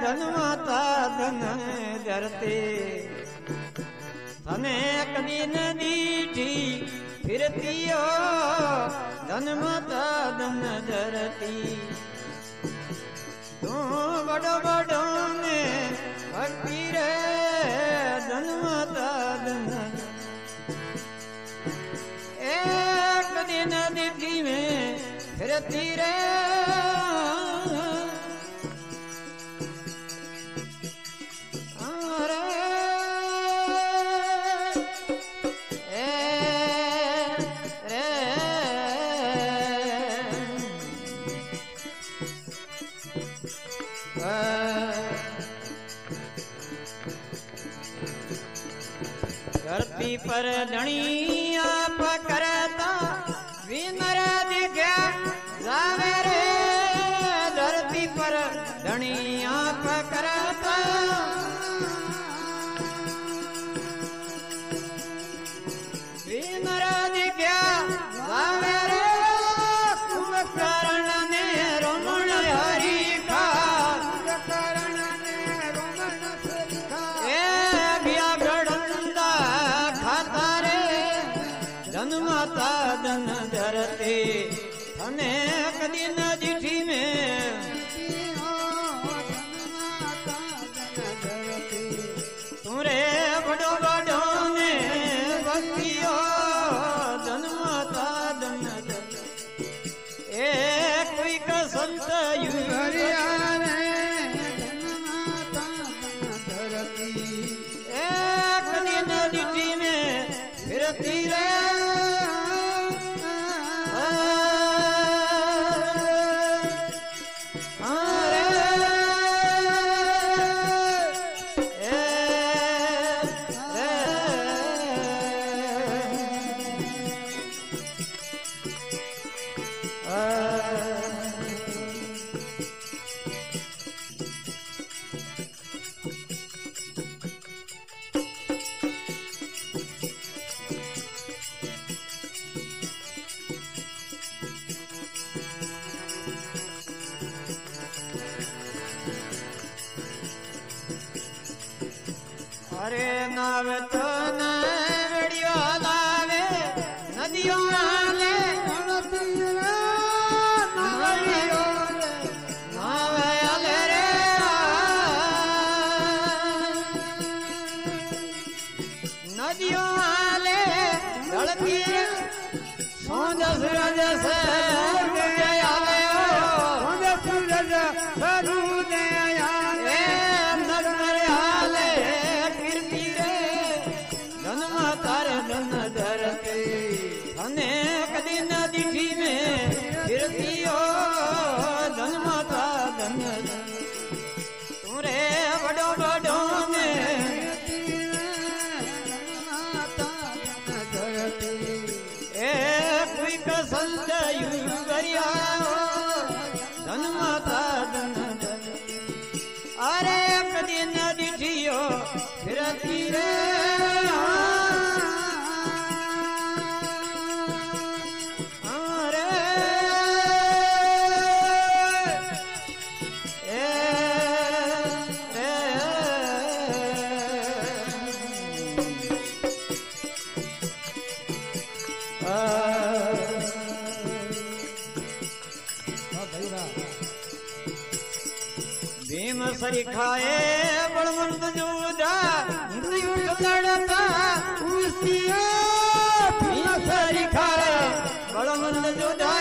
धन माता धन धरती तने कदी न दीठी फिरती हो धन माता धन धरती तू बड़ो बड़ो में भक्ति रे धन माता धन एक दिन दीठी में फिरती रे धरती पर धनी आप करता विनर दिख्या जावे रे धरती पर धनी आप करता विनर दिख्या जावे रे कुंभकर्ण ने रमण हरि का कुंभकर्ण ने रमण हरि का धन माता धन धरती तने कदी न दीठी में तुरे बड़ो बड़ो ने भक्ति हो धन माता धन धरती एक कोई का संत युरिया धन माता धन धरती एक कदी न दीठी में फिरती रे अरे नाव तो नड़ियो लावे नदियों आले नाव आले रे नदियों आले धड़की सोंद सूरज से आले सोंद सूरज सरूद आले नजर आले धन धरती तने कदी न दीठी में फिरती हो धन माता धन तुरे बड़ो बड़ो में एक कोई का संत युगरिया धन माता धन अरे कदी न दीठी हो फिरती रे भीम सरी खाए बलवंत जोधा लड़ता भीम सरी खाए बलवंत जोधा